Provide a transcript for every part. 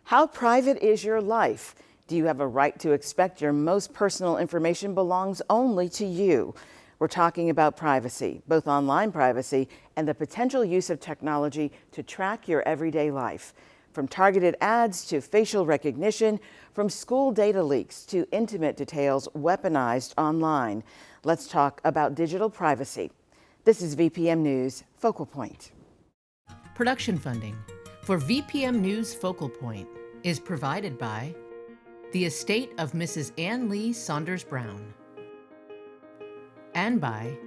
How private is your life? Do you have a right to expect your most personal information belongs only to you? We're talking about privacy, both online privacy and the potential use of technology to track your everyday life. From targeted ads to facial recognition, from school data leaks to intimate details weaponized online. Let's talk about digital privacy. This is VPM News Focal Point. Production funding for VPM News Focal Point is provided by the estate of Mrs. Ann Lee Saunders Brown and by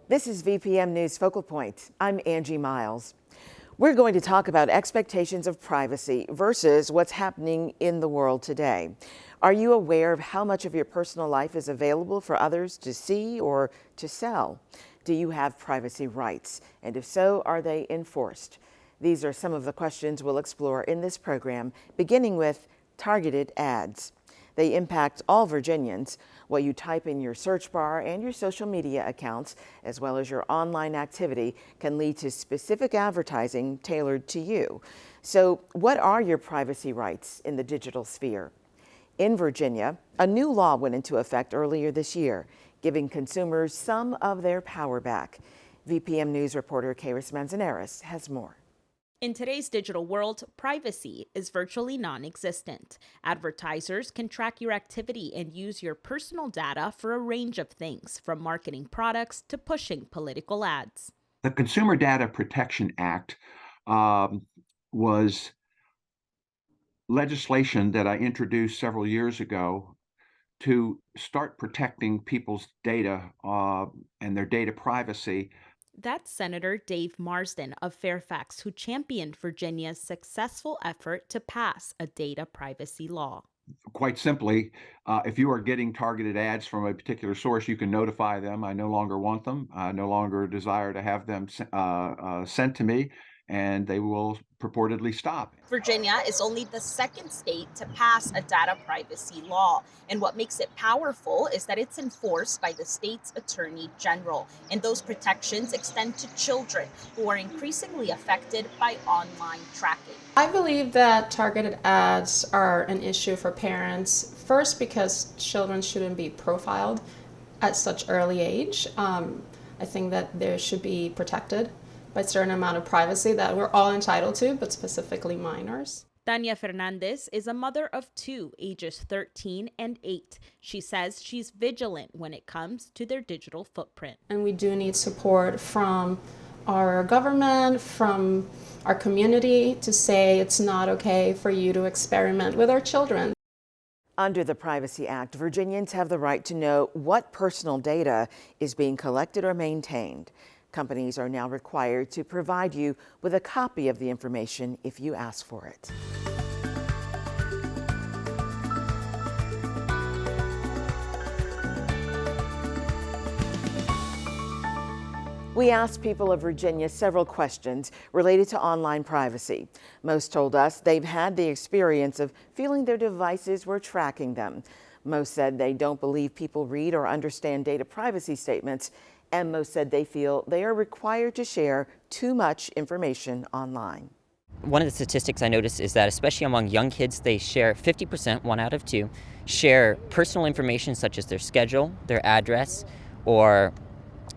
This is VPM News Focal Point. I'm Angie Miles. We're going to talk about expectations of privacy versus what's happening in the world today. Are you aware of how much of your personal life is available for others to see or to sell? Do you have privacy rights? And if so, are they enforced? These are some of the questions we'll explore in this program, beginning with targeted ads. They impact all Virginians. What you type in your search bar and your social media accounts, as well as your online activity, can lead to specific advertising tailored to you. So, what are your privacy rights in the digital sphere? In Virginia, a new law went into effect earlier this year, giving consumers some of their power back. VPM News reporter Kairis Manzanares has more. In today's digital world, privacy is virtually non-existent. Advertisers can track your activity and use your personal data for a range of things, from marketing products to pushing political ads. The Consumer Data Protection Act was legislation that I introduced several years ago to start protecting people's data and their data privacy. That's Senator Dave Marsden of Fairfax, who championed Virginia's successful effort to pass a data privacy law. Quite simply, if you are getting targeted ads from a particular source, you can notify them. I no longer want them. I no longer desire to have them sent to me, and they will purportedly stop. Virginia is only the second state to pass a data privacy law. And what makes it powerful is that it's enforced by the state's attorney general. And those protections extend to children who are increasingly affected by online tracking. I believe that targeted ads are an issue for parents. First, because children shouldn't be profiled at such early age. I think that they should be protected by a certain amount of privacy that we're all entitled to, but specifically minors. Tanya Fernandez is a mother of two, ages 13 and 8. She says she's vigilant when it comes to their digital footprint. And we do need support from our government, from our community, to say it's not okay for you to experiment with our children. Under the Privacy Act, Virginians have the right to know what personal data is being collected or maintained. Companies are now required to provide you with a copy of the information if you ask for it. We asked people of Virginia several questions related to online privacy. Most told us they've had the experience of feeling their devices were tracking them. Most said they don't believe people read or understand data privacy statements, and most said they feel they are required to share too much information online. One of the statistics I noticed is that especially among young kids, they share 50%, 1 out of 2, share personal information such as their schedule, their address, or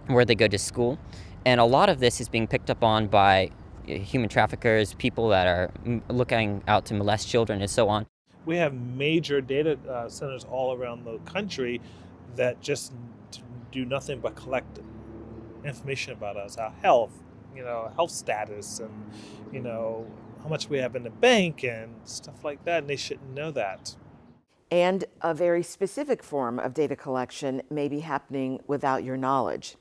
where they go to school. And a lot of this is being picked up on by human traffickers, people that are looking out to molest children and so on. We have major data centers all around the country that just do nothing but collect information about us, our health, health status, and, how much we have in the bank and stuff like that, and they shouldn't know that. And a very specific form of data collection may be happening without your knowledge.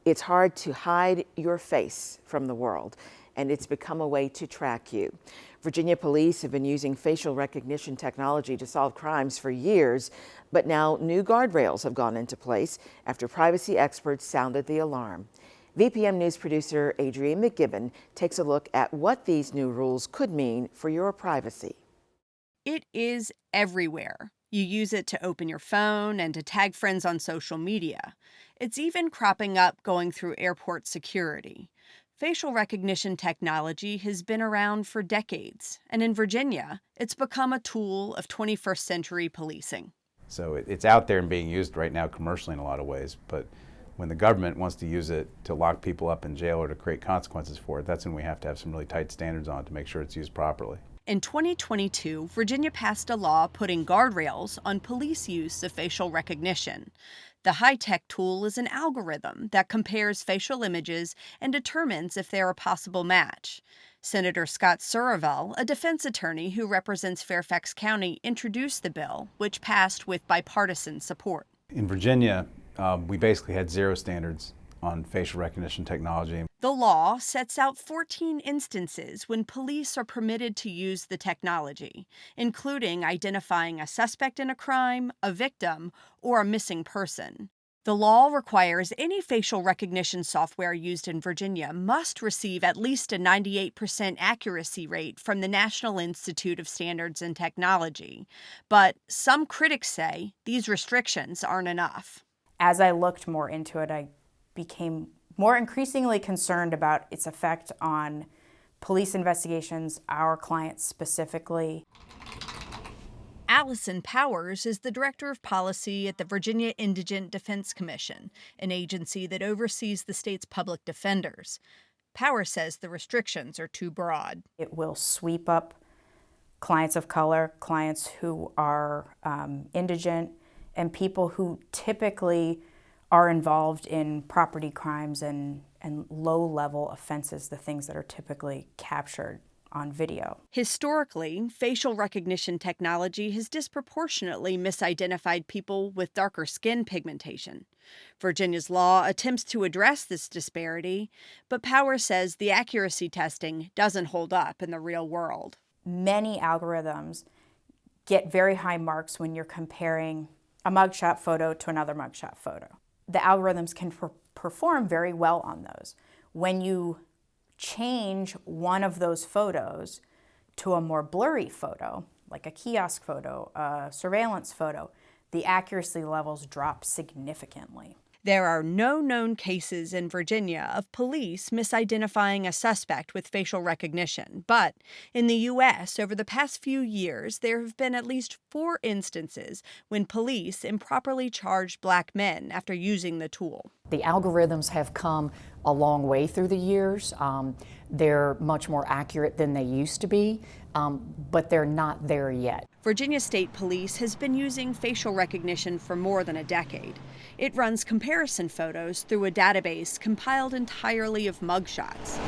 It's hard to hide your face from the world. and it's become a way to track you. Virginia police have been using facial recognition technology to solve crimes for years, but now new guardrails have gone into place after privacy experts sounded the alarm. VPM News producer Adrienne McGibbon takes a look at what these new rules could mean for your privacy. It is everywhere. You use it to open your phone and to tag friends on social media. It's even cropping up going through airport security. Facial recognition technology has been around for decades, and in Virginia, it's become a tool of 21st century policing. So it's out there and being used right now commercially in a lot of ways, but when the government wants to use it to lock people up in jail or to create consequences for it, that's when we have to have some really tight standards on it to make sure it's used properly. In 2022, Virginia passed a law putting guardrails on police use of facial recognition. The high-tech tool is an algorithm that compares facial images and determines if they're a possible match. Senator Scott Suravel, a defense attorney who represents Fairfax County, introduced the bill, which passed with bipartisan support. In Virginia, we basically had zero standards on facial recognition technology. The law sets out 14 instances when police are permitted to use the technology, including identifying a suspect in a crime, a victim, or a missing person. The law requires any facial recognition software used in Virginia must receive at least a 98% accuracy rate from the National Institute of Standards and Technology. But some critics say these restrictions aren't enough. As I looked more into it, I became more increasingly concerned about its effect on police investigations, our clients specifically. Allison Powers is the Director of Policy at the Virginia Indigent Defense Commission, an agency that oversees the state's public defenders. Powers says the restrictions are too broad. It will sweep up clients of color, clients who are indigent, and people who typically are involved in property crimes and low-level offenses, the things that are typically captured on video. Historically, facial recognition technology has disproportionately misidentified people with darker skin pigmentation. Virginia's law attempts to address this disparity, but Powers says the accuracy testing doesn't hold up in the real world. Many algorithms get very high marks when you're comparing a mugshot photo to another mugshot photo. The algorithms can perform very well on those. When you change one of those photos to a more blurry photo, like a kiosk photo, a surveillance photo, the accuracy levels drop significantly. There are no known cases in Virginia of police misidentifying a suspect with facial recognition, but in the U.S., over the past few years, there have been at least 4 instances when police improperly charged black men after using the tool. The algorithms have come a long way through the years. They're much more accurate than they used to be, but they're not there yet. Virginia State Police has been using facial recognition for more than a decade. It runs comparison photos through a database compiled entirely of mugshots.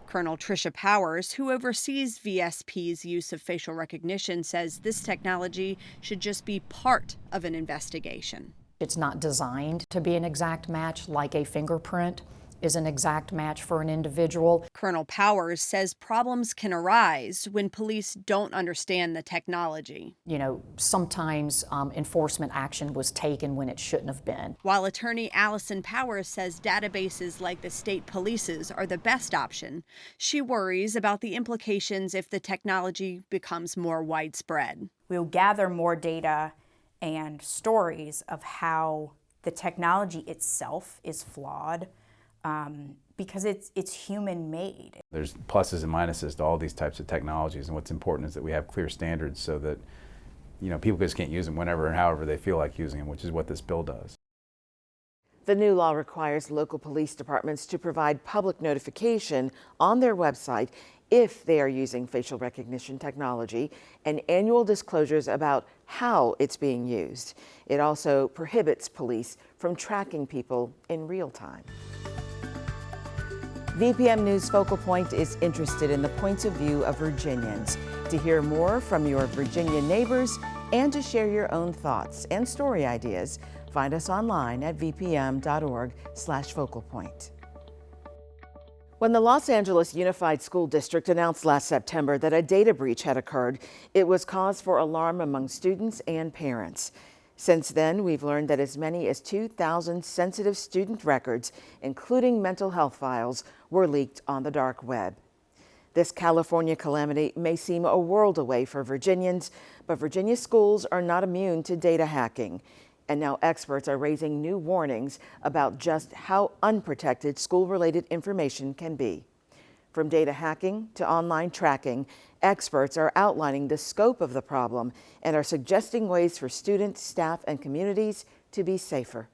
Colonel Tricia Powers, who oversees VSP's use of facial recognition, says this technology should just be part of an investigation. It's not designed to be an exact match like a fingerprint is an exact match for an individual. Colonel Powers says problems can arise when police don't understand the technology. You know, sometimes enforcement action was taken when it shouldn't have been. While attorney Allison Powers says databases like the state police's are the best option, she worries about the implications if the technology becomes more widespread. We'll gather more data and stories of how the technology itself is flawed, because it's human-made. There's pluses and minuses to all these types of technologies, and what's important is that we have clear standards so that, you know, people just can't use them whenever and however they feel like using them, which is what this bill does. The new law requires local police departments to provide public notification on their website if they are using facial recognition technology and annual disclosures about how it's being used. It also prohibits police from tracking people in real time. VPM News Focal Point is interested in the points of view of Virginians. To hear more from your Virginia neighbors and to share your own thoughts and story ideas, find us online at vpm.org/focalpoint. When the Los Angeles Unified School District announced last September that a data breach had occurred, it was cause for alarm among students and parents. Since then, we've learned that as many as 2,000 sensitive student records, including mental health files, were leaked on the dark web. This California calamity may seem a world away for Virginians, but Virginia schools are not immune to data hacking. And now experts are raising new warnings about just how unprotected school-related information can be. From data hacking to online tracking, experts are outlining the scope of the problem and are suggesting ways for students, staff, and communities to be safer.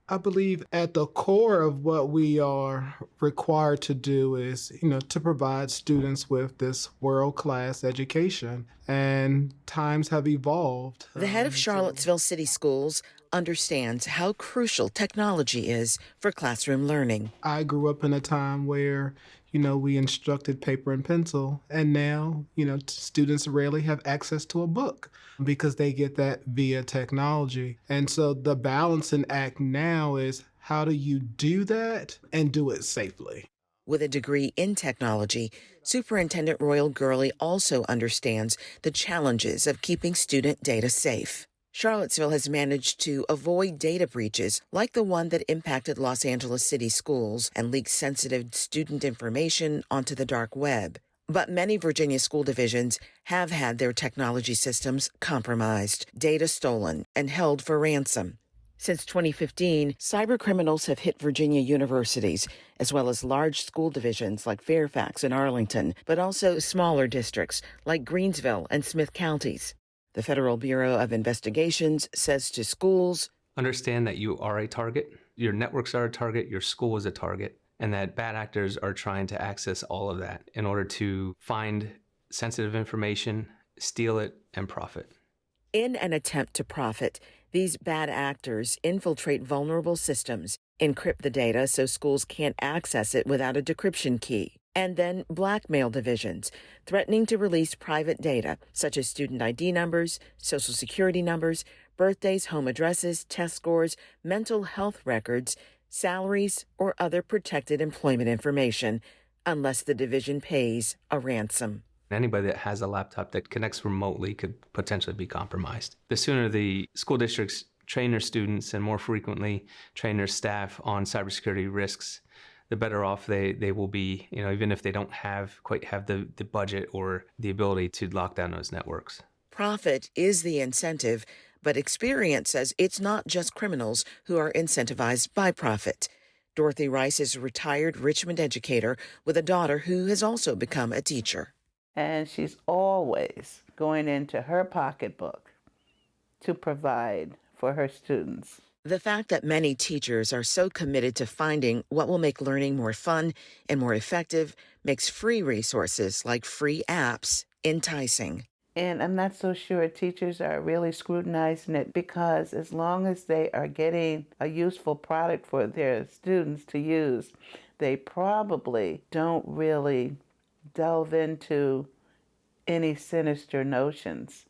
I believe at the core of what we are required to do is, to provide students with this world-class education. And times have evolved. The head of Charlottesville City Schools understands how crucial technology is for classroom learning. I grew up in a time where, we instructed paper and pencil, and now, students rarely have access to a book because they get that via technology. And so the balancing act now is, how do you do that and do it safely? With a degree in technology, Superintendent Royal Gurley also understands the challenges of keeping student data safe. Charlottesville has managed to avoid data breaches like the one that impacted Los Angeles City Schools and leaked sensitive student information onto the dark web. But many Virginia school divisions have had their technology systems compromised, data stolen, and held for ransom. Since 2015, cybercriminals have hit Virginia universities, as well as large school divisions like Fairfax and Arlington, but also smaller districts like Greensville and Smith counties. The Federal Bureau of Investigations says to schools, understand that you are a target, your networks are a target, your school is a target, and that bad actors are trying to access all of that in order to find sensitive information, steal it, and profit. In an attempt to profit, these bad actors infiltrate vulnerable systems, encrypt the data so schools can't access it without a decryption key, and then blackmail divisions, threatening to release private data such as student ID numbers, social security numbers, birthdays, home addresses, test scores, mental health records, salaries, or other protected employment information, unless the division pays a ransom. Anybody that has a laptop that connects remotely could potentially be compromised. The sooner the school districts train their students and more frequently train their staff on cybersecurity risks, the better off they will be, even if they don't quite have the budget or the ability to lock down those networks. Profit is the incentive, but experience says it's not just criminals who are incentivized by profit. Dorothy Rice is a retired Richmond educator with a daughter who has also become a teacher. And she's always going into her pocketbook to provide for her students. The fact that many teachers are so committed to finding what will make learning more fun and more effective makes free resources like free apps enticing. And I'm not so sure teachers are really scrutinizing it, because as long as they are getting a useful product for their students to use, they probably don't really delve into any sinister notions.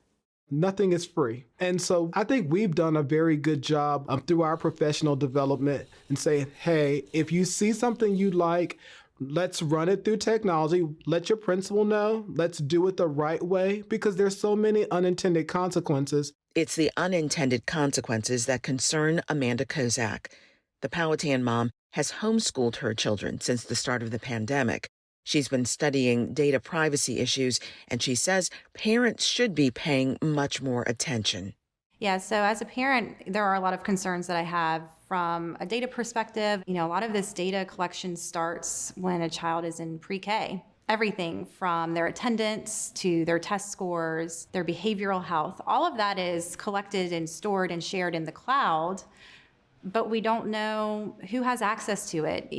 Nothing is free. And so I think we've done a very good job through our professional development and saying, hey, if you see something you like, let's run it through technology. Let your principal know. Let's do it the right way, because there's so many unintended consequences. It's the unintended consequences that concern Amanda Kozak. The Powhatan mom has homeschooled her children since the start of the pandemic. She's been studying data privacy issues, and she says parents should be paying much more attention. Yeah, so as a parent, there are a lot of concerns that I have from a data perspective. A lot of this data collection starts when a child is in pre-K. Everything from their attendance to their test scores, their behavioral health, all of that is collected and stored and shared in the cloud. But we don't know who has access to it,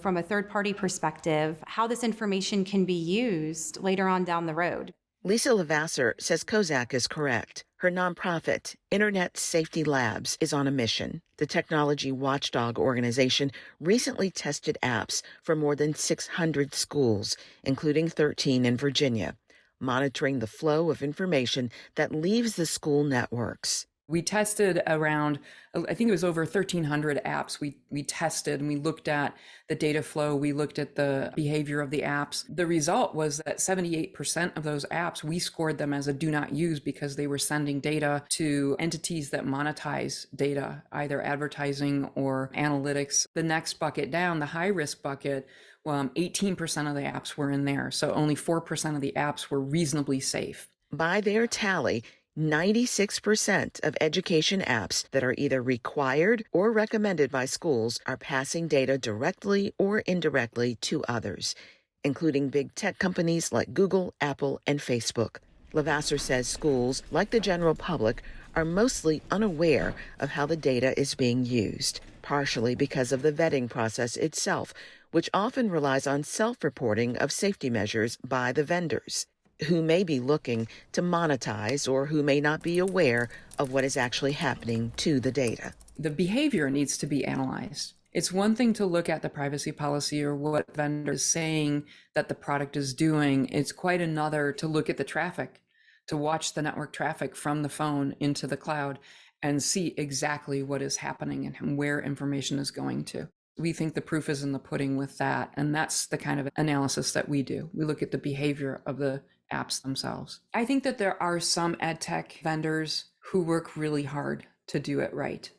from a third-party perspective, how this information can be used later on down the road. Lisa Levasseur says Kozak is correct. Her nonprofit, Internet Safety Labs, is on a mission. The technology watchdog organization recently tested apps for more than 600 schools, including 13 in Virginia, monitoring the flow of information that leaves the school networks. We tested around, I think it was over 1,300 apps we tested, and we looked at the data flow, we looked at the behavior of the apps. The result was that 78% of those apps, we scored them as a do not use because they were sending data to entities that monetize data, either advertising or analytics. The next bucket down, the high risk bucket, 18% of the apps were in there. So only 4% of the apps were reasonably safe. By their tally, 96% of education apps that are either required or recommended by schools are passing data directly or indirectly to others, including big tech companies like Google, Apple, and Facebook. Levasseur says schools, like the general public, are mostly unaware of how the data is being used, partially because of the vetting process itself, which often relies on self-reporting of safety measures by the vendors, who may be looking to monetize or who may not be aware of what is actually happening to the data. The behavior needs to be analyzed. It's one thing to look at the privacy policy or what vendor is saying that the product is doing. It's quite another to look at the traffic, to watch the network traffic from the phone into the cloud and see exactly what is happening and where information is going to. We think the proof is in the pudding with that, and that's the kind of analysis that we do. We look at the behavior of the apps themselves. I think that there are some ed tech vendors who work really hard to do it right,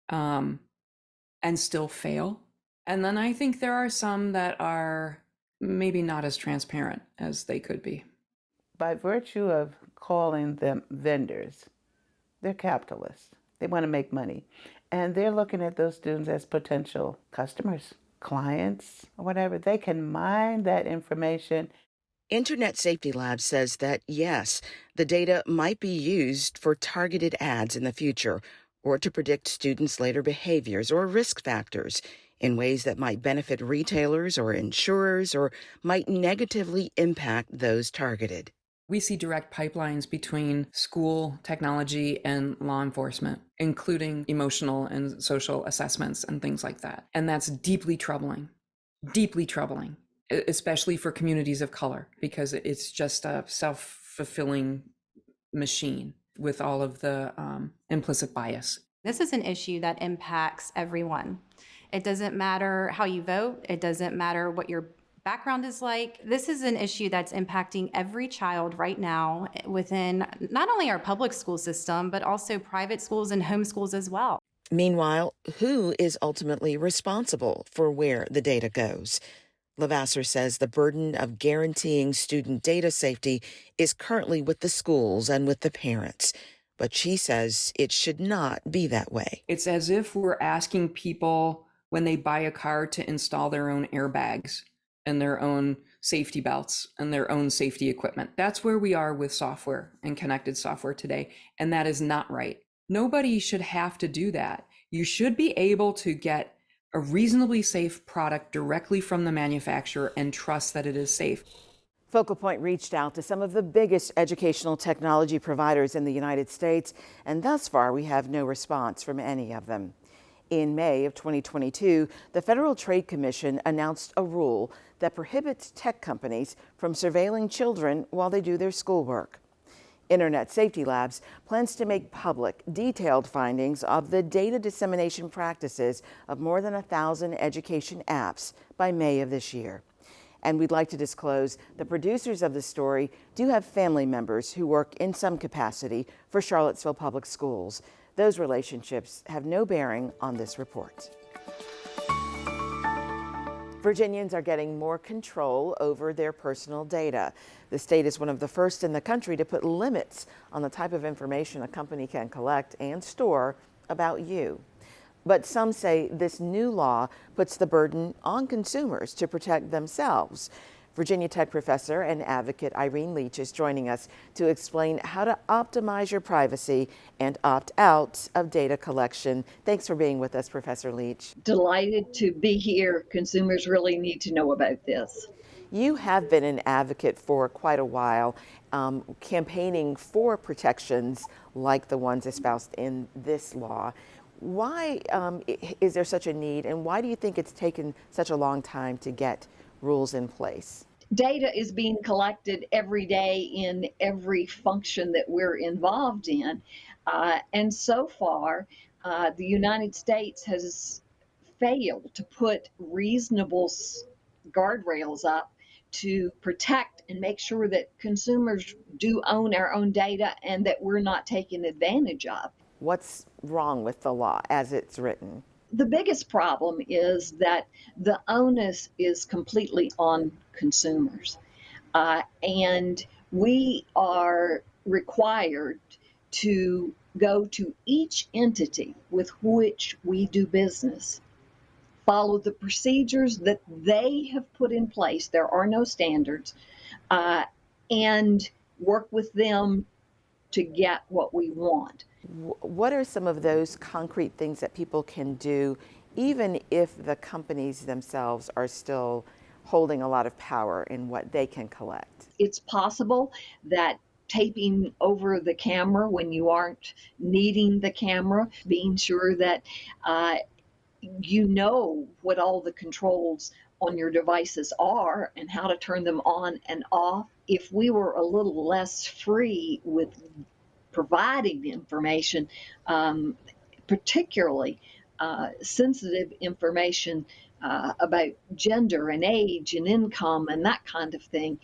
and still fail. And then I think there are some that are maybe not as transparent as they could be. By virtue of calling them vendors, they're capitalists. They want to make money. And they're looking at those students as potential customers, clients, or whatever. They can mine that information. Internet Safety Lab says that, yes, the data might be used for targeted ads in the future or to predict students' later behaviors or risk factors in ways that might benefit retailers or insurers or might negatively impact those targeted. We see direct pipelines between school, technology, and law enforcement, including emotional and social assessments and things like that. And that's deeply troubling, especially for communities of color, because it's just a self-fulfilling machine with all of the implicit bias. This is an issue that impacts everyone. It doesn't matter how you vote. It doesn't matter what your background is like. This is an issue that's impacting every child right now within not only our public school system, but also private schools and homeschools as well. Meanwhile, who is ultimately responsible for where the data goes? Levasseur says the burden of guaranteeing student data safety is currently with the schools and with the parents. But she says it should not be that way. It's as if we're asking people when they buy a car to install their own airbags and their own safety belts and their own safety equipment. That's where we are with software and connected software today, and that is not right. Nobody should have to do that. You should be able to get a reasonably safe product directly from the manufacturer and trust that it is safe. Focal Point reached out to some of the biggest educational technology providers in the United States, and thus far we have no response from any of them. In May of 2022, the Federal Trade Commission announced a rule that prohibits tech companies from surveilling children while they do their schoolwork. Internet Safety Labs plans to make public detailed findings of the data dissemination practices of more than 1,000 education apps by May of this year. And we'd like to disclose the producers of the story do have family members who work in some capacity for Charlottesville Public Schools. Those relationships have no bearing on this report. Virginians are getting more control over their personal data. The state is one of the first in the country to put limits on the type of information a company can collect and store about you. But some say this new law puts the burden on consumers to protect themselves. Virginia Tech professor and advocate Irene Leach is joining us to explain how to optimize your privacy and opt out of data collection. Thanks for being with us, Professor Leach. Delighted to be here. Consumers really need to know about this. You have been an advocate for quite a while, campaigning for protections like the ones espoused in this law. Why is there such a need, and why do you think it's taken such a long time to get rules in place? Data is being collected every day in every function that we're involved in. And so far, the United States has failed to put reasonable guardrails up to protect and make sure that consumers do own our own data and that we're not taken advantage of. What's wrong with the law as it's written? The biggest problem is that the onus is completely on consumers. And we are required to go to each entity with which we do business, follow the procedures that they have put in place. There are no standards, and work with them to get what we want. What are some of those concrete things that people can do, even if the companies themselves are still holding a lot of power in what they can collect? It's possible that taping over the camera when you aren't needing the camera, being sure that you know what all the controls on your devices are and how to turn them on and off. If we were a little less free with providing information, particularly sensitive information about gender and age and income and that kind of thing,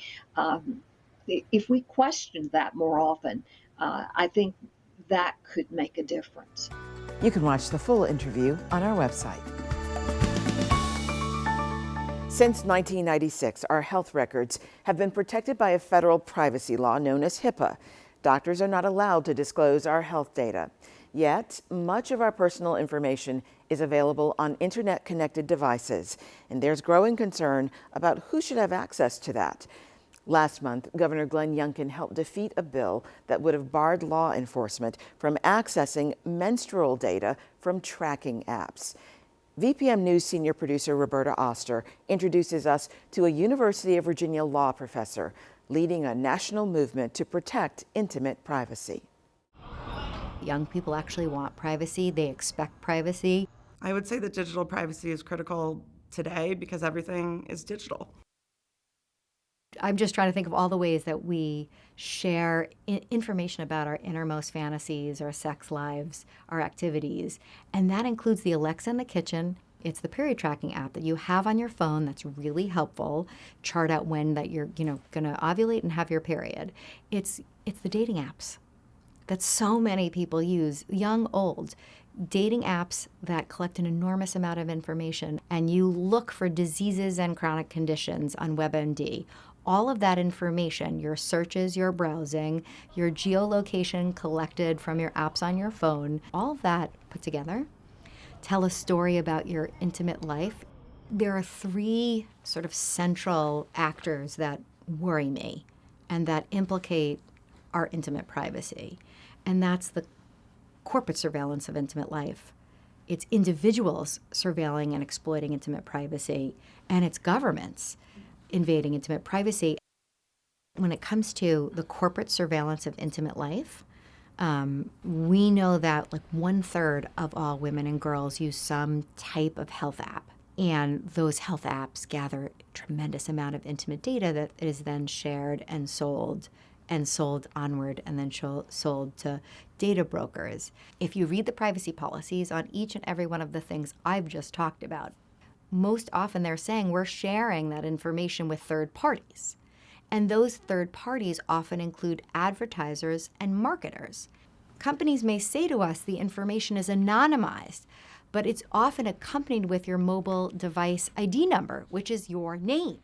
if we questioned that more often, I think that could make a difference. You can watch the full interview on our website. Since 1996, our health records have been protected by a federal privacy law known as HIPAA. Doctors are not allowed to disclose our health data. Yet, much of our personal information is available on internet-connected devices, and there's growing concern about who should have access to that. Last month, Governor Glenn Youngkin helped defeat a bill that would have barred law enforcement from accessing menstrual data from tracking apps. VPM News senior producer Roberta Oster introduces us to a University of Virginia law professor leading a national movement to protect intimate privacy. Young people actually want privacy. They expect privacy. I would say that digital privacy is critical today because everything is digital. I'm just trying to think of all the ways that we share information about our innermost fantasies, our sex lives, our activities. And that includes the Alexa in the kitchen. It's the period tracking app that you have on your phone that's really helpful. Chart out when that you're, going to ovulate and have your period. It's the dating apps that so many people use, young, old. Dating apps that collect an enormous amount of information, and you look for diseases and chronic conditions on WebMD. All of that information, your searches, your browsing, your geolocation collected from your apps on your phone, all of that put together, tell a story about your intimate life. There are three sort of central actors that worry me and that implicate our intimate privacy. And that's the corporate surveillance of intimate life. It's individuals surveilling and exploiting intimate privacy, and it's governments invading intimate privacy. When it comes to the corporate surveillance of intimate life, we know that like 1/3 of all women and girls use some type of health app. And those health apps gather a tremendous amount of intimate data that is then shared and sold onward and then sold to data brokers. If you read the privacy policies on each and every one of the things I've just talked about, most often they're saying we're sharing that information with third parties. And those third parties often include advertisers and marketers. Companies may say to us the information is anonymized, but it's often accompanied with your mobile device ID number, which is your name.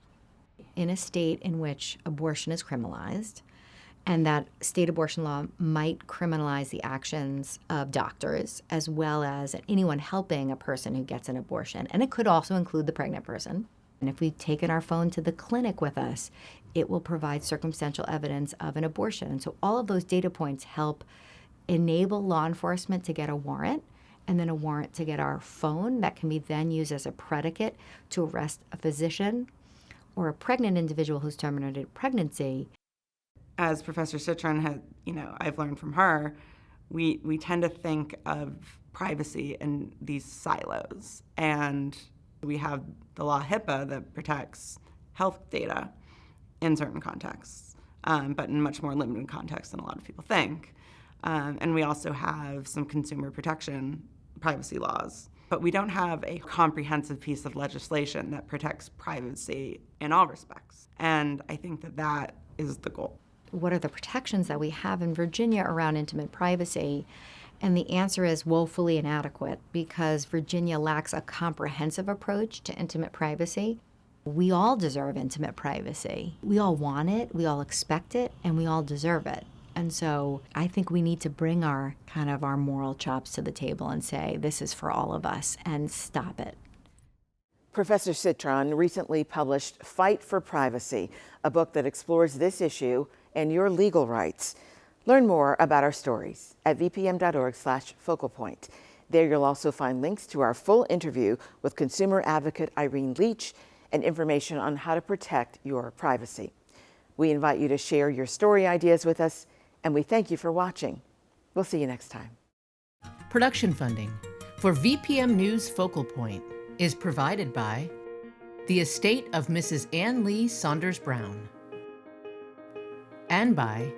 In a state in which abortion is criminalized, and that state abortion law might criminalize the actions of doctors as well as anyone helping a person who gets an abortion. And it could also include the pregnant person. And if we've taken our phone to the clinic with us, it will provide circumstantial evidence of an abortion. And so all of those data points help enable law enforcement to get a warrant, and then a warrant to get our phone that can be then used as a predicate to arrest a physician or a pregnant individual who's terminated pregnancy. As Professor Citron had, I've learned from her, we tend to think of privacy in these silos. And we have the law HIPAA that protects health data. in certain contexts, but in much more limited contexts than a lot of people think. And we also have some consumer protection privacy laws. But we don't have a comprehensive piece of legislation that protects privacy in all respects. And I think that that is the goal. What are the protections that we have in Virginia around intimate privacy? And the answer is woefully inadequate because Virginia lacks a comprehensive approach to intimate privacy. We all deserve intimate privacy. We all want it, we all expect it, and we all deserve it. And so I think we need to bring our moral chops to the table and say, this is for all of us, and stop it. Professor Citron recently published Fight for Privacy, a book that explores this issue and your legal rights. Learn more about our stories at vpm.org/focalpoint. There you'll also find links to our full interview with consumer advocate Irene Leach and information on how to protect your privacy. We invite you to share your story ideas with us, and we thank you for watching. We'll see you next time. Production funding for VPM News Focal Point is provided by the estate of Mrs. Ann Lee Saunders Brown and by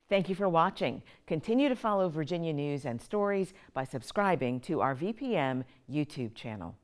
Thank you for watching. Continue to follow Virginia news and stories by subscribing to our VPM YouTube channel.